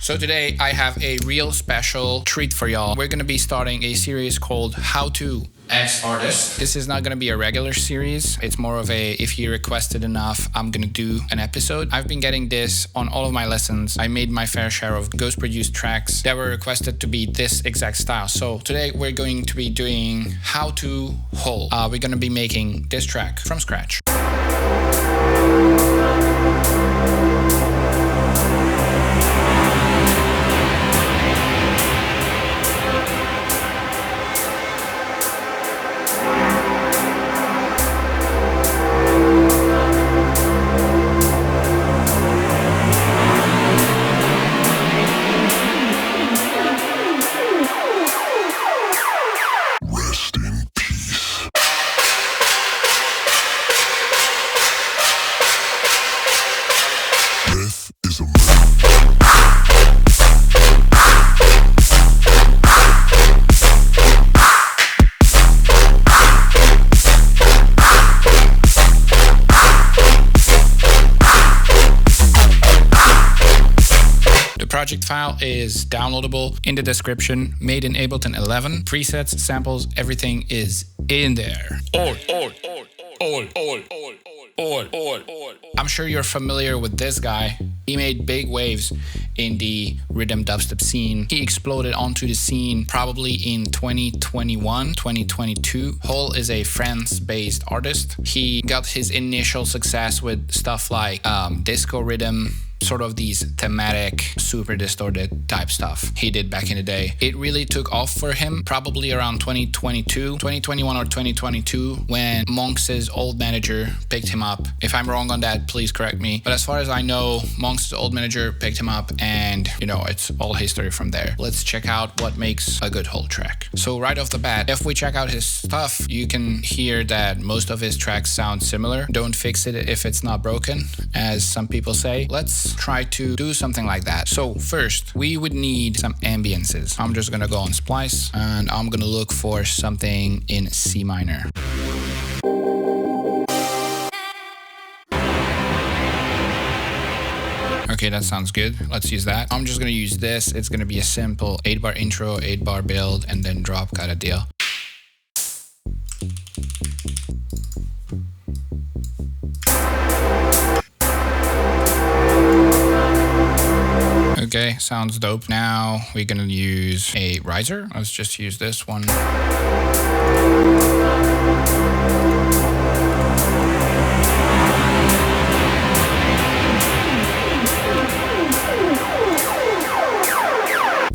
So today I have a real special treat for y'all. We're gonna be starting a series called How to X Artist. This is not gonna be a regular series. It's more of a, if you requested enough, I'm gonna do an episode. I've been getting this on all of my lessons. I made my fair share of ghost produced tracks that were requested to be this exact style. So today we're going to be doing How to Hole. We're gonna be making this track from scratch. Project file is downloadable in the description, made in Ableton 11. Presets, samples, everything is in there. I'm sure you're familiar with this guy. He made big waves in the Riddim dubstep scene. He exploded onto the scene probably in 2021, 2022. Hole is a France-based artist. He got his initial success with stuff like disco rhythm, sort of these thematic, super distorted type stuff he did back in the day. It really took off for him probably around 2021 or 2022 when Monks' old manager picked him up. If I'm wrong on that, please correct me. But as far as I know, Monks' old manager picked him up and, you know, it's all history from there. Let's check out what makes a good Hole track. So right off the bat, if we check out his stuff, you can hear that most of his tracks sound similar. Don't fix it if it's not broken, as some people say. Let's try to do something like that. So first, we would need some ambiances. I'm just gonna go on Splice and I'm gonna look for something in C minor. Okay, that sounds good. Let's use that. I'm just gonna use this. It's gonna be a simple 8-bar intro, 8-bar build, and then drop kind of deal. Okay, sounds dope. Now we're gonna use a riser. Let's just use this one.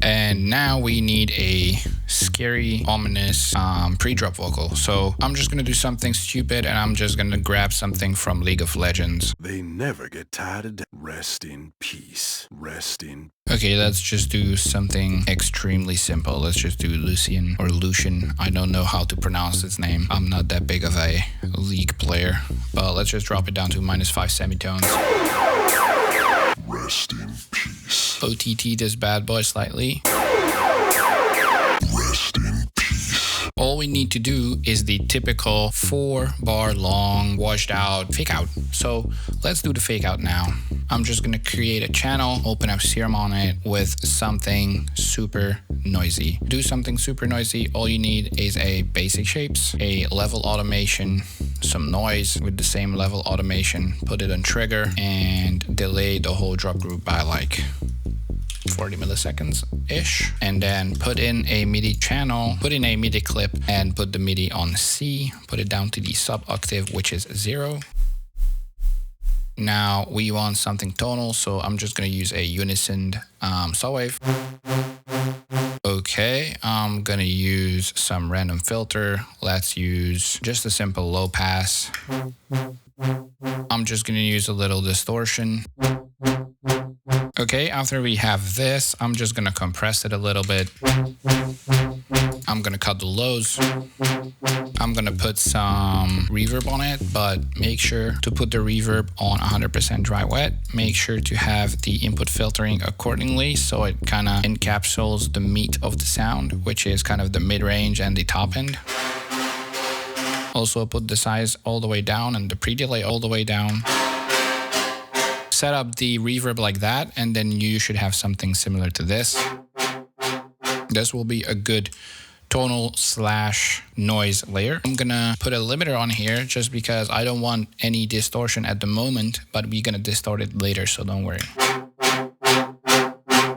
And now we need a scary, ominous pre-drop vocal. So I'm just gonna do something stupid and I'm just gonna grab something from League of Legends. They never get tired of rest in peace. Rest in. Okay, let's just do something extremely simple. Let's just do Lucian or Lucian. I don't know how to pronounce his name. I'm not that big of a League player, but let's just drop it down to -5 semitones. Rest in peace. OTT this bad boy slightly. Rest in peace. All we need to do is the typical 4-bar long washed out fake out. So let's do the fake out now. I'm just gonna create a channel, open up Serum on it with something super noisy. Do something super noisy. All you need is a basic shapes, a level automation, some noise with the same level automation, put it on trigger and delay the whole drop group by like 40 milliseconds-ish, and then put in a MIDI channel, put in a MIDI clip and put the MIDI on C, put it down to the sub octave, which is 0. Now we want something tonal, so I'm just gonna use a unison saw wave. Okay, I'm gonna use some random filter. Let's use just a simple low pass. I'm just gonna use a little distortion. Okay, after we have this, I'm just gonna compress it a little bit. I'm gonna cut the lows. I'm gonna put some reverb on it, but make sure to put the reverb on 100% dry wet. Make sure to have the input filtering accordingly so it kind of encapsulates the meat of the sound, which is kind of the mid-range and the top end. Also put the size all the way down and the pre-delay all the way down. set up the reverb like that, and then you should have something similar to this. This will be a good tonal / noise layer. I'm gonna put a limiter on here just because I don't want any distortion at the moment, but we're gonna distort it later, so don't worry.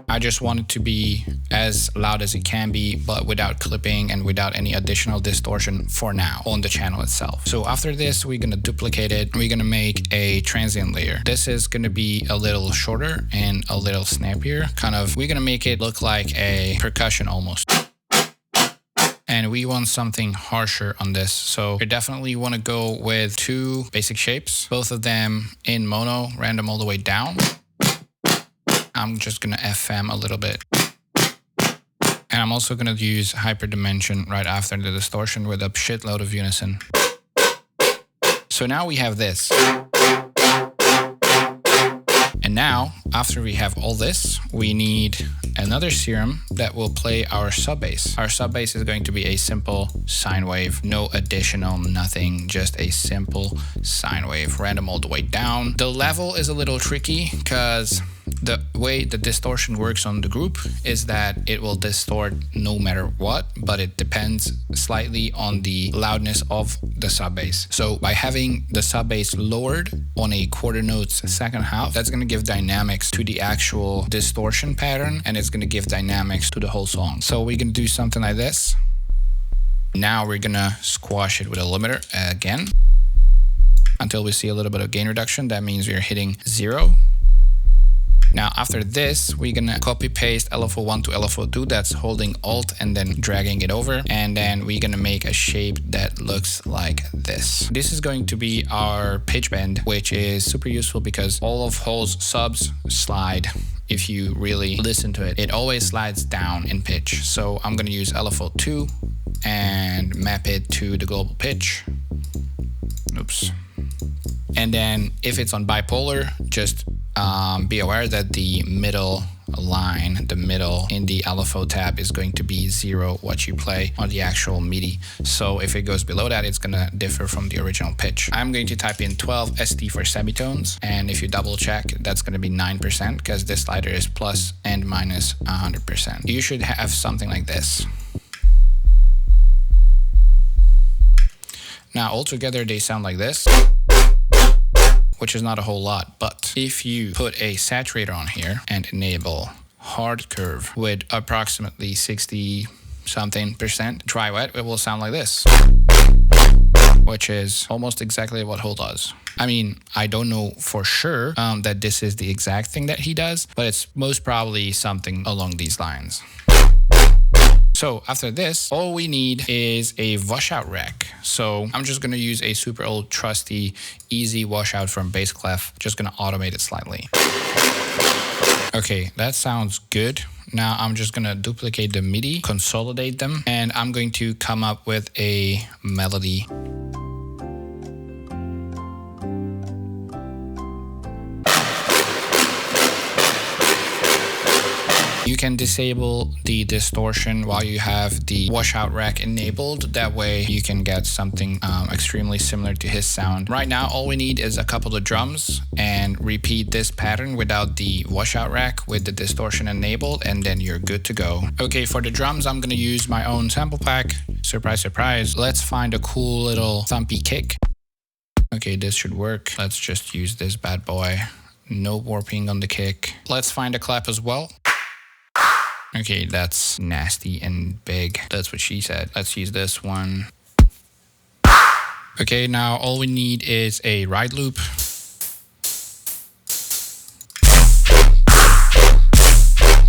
I just want it to be as loud as it can be, but without clipping and without any additional distortion for now on the channel itself. So after this, we're gonna duplicate it. We're gonna make a transient layer. This is gonna be a little shorter and a little snappier. We're gonna make it look like a percussion almost. And we want something harsher on this. So we definitely want to go with 2 basic shapes, both of them in mono, random all the way down. I'm just going to FM a little bit. And I'm also going to use hyperdimension right after the distortion with a shitload of unison. So now we have this. And now, after we have all this, we need another serum that will play our sub bass. Our sub bass is going to be a simple sine wave, no additional nothing, just a simple sine wave, random all the way down. The level is a little tricky because the way the distortion works on the group is that it will distort no matter what, but it depends slightly on the loudness of the sub bass. So by having the sub bass lowered on a quarter note's second half, that's going to give dynamics to the actual distortion pattern, and it's going to give dynamics to the whole song. So we're going to do something like this. Now we're going to squash it with a limiter again until we see a little bit of gain reduction. That means we're hitting 0. Now after this, we're gonna copy paste LFO1 to LFO2. That's holding Alt and then dragging it over. And then we're gonna make a shape that looks like this. This is going to be our pitch bend, which is super useful because all of Hall's subs slide. If you really listen to it, it always slides down in pitch. So I'm gonna use LFO2 and map it to the global pitch. Oops. And then if it's on bipolar, just be aware that the middle line, the middle in the LFO tab is going to be 0 what you play on the actual MIDI. So if it goes below that, it's gonna differ from the original pitch. I'm going to type in 12 ST for semitones, and if you double check, that's gonna be 9% because this slider is plus and minus 100%. You should have something like this. Now altogether they sound like this, which is not a whole lot, but if you put a saturator on here and enable hard curve with approximately 60-something% dry wet, it will sound like this, which is almost exactly what Hall does. I mean, I don't know for sure that this is the exact thing that he does, but it's most probably something along these lines. So after this, all we need is a washout rack. So I'm just gonna use a super old trusty easy washout from Bass Clef. Just gonna automate it slightly. Okay, that sounds good. Now I'm just gonna duplicate the MIDI, consolidate them, and I'm going to come up with a melody. You can disable the distortion while you have the washout rack enabled. That way you can get something extremely similar to his sound. Right now, all we need is a couple of drums and repeat this pattern without the washout rack with the distortion enabled, and then you're good to go. Okay, for the drums, I'm gonna use my own sample pack. Surprise, surprise. Let's find a cool little thumpy kick. Okay, this should work. Let's just use this bad boy. No warping on the kick. Let's find a clap as well. Okay, that's nasty and big. That's what she said. Let's use this one. Okay, now all we need is a ride loop.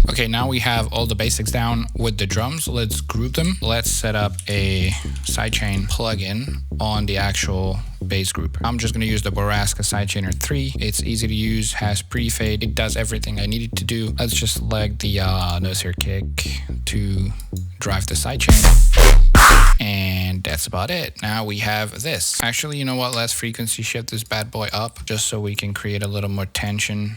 Okay, now we have all the basics down with the drums. Let's group them. Let's set up a sidechain plugin on the actual bass group. I'm just gonna use the Borrasca Sidechainer 3. It's easy to use, has pre-fade. It does everything I needed to do. Let's just select the Nosphere kick to drive the sidechain. And that's about it. Now we have this. Actually, you know what? Let's frequency shift this bad boy up just so we can create a little more tension.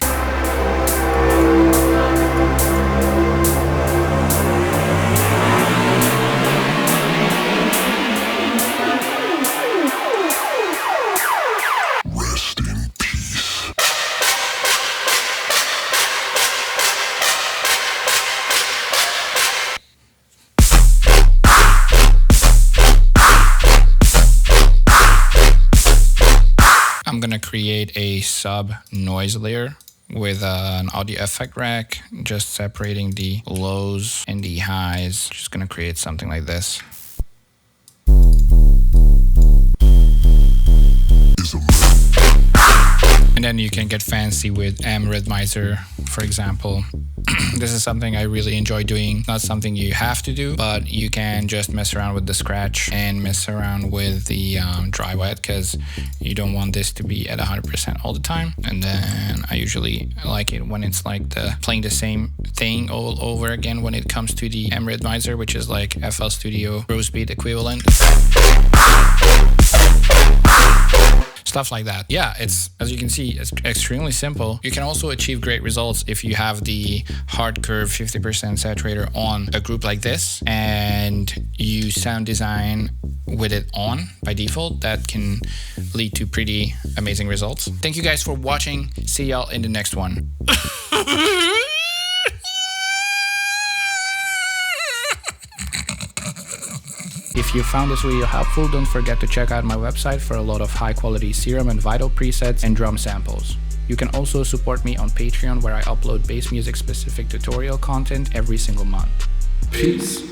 create a sub noise layer with an audio effect rack, just separating the lows and the highs. Just gonna create something like this. And then you can get fancy with Riddim, for example. This is something I really enjoy doing. Not something you have to do, but you can just mess around with the scratch and mess around with the dry wet, because you don't want this to be at 100% all the time. And then I usually like it when it's like playing the same thing all over again when it comes to the Riddim, which is like FL Studio Pro Speed equivalent. Stuff like that. Yeah, it's, as you can see, it's extremely simple. You can also achieve great results if you have the hard curve 50% saturator on a group like this and you sound design with it on by default. That can lead to pretty amazing results. Thank you guys for watching. See y'all in the next one. If you found this video helpful, don't forget to check out my website for a lot of high quality Serum and Vital presets and drum samples. You can also support me on Patreon, where I upload bass music specific tutorial content every single month. Peace.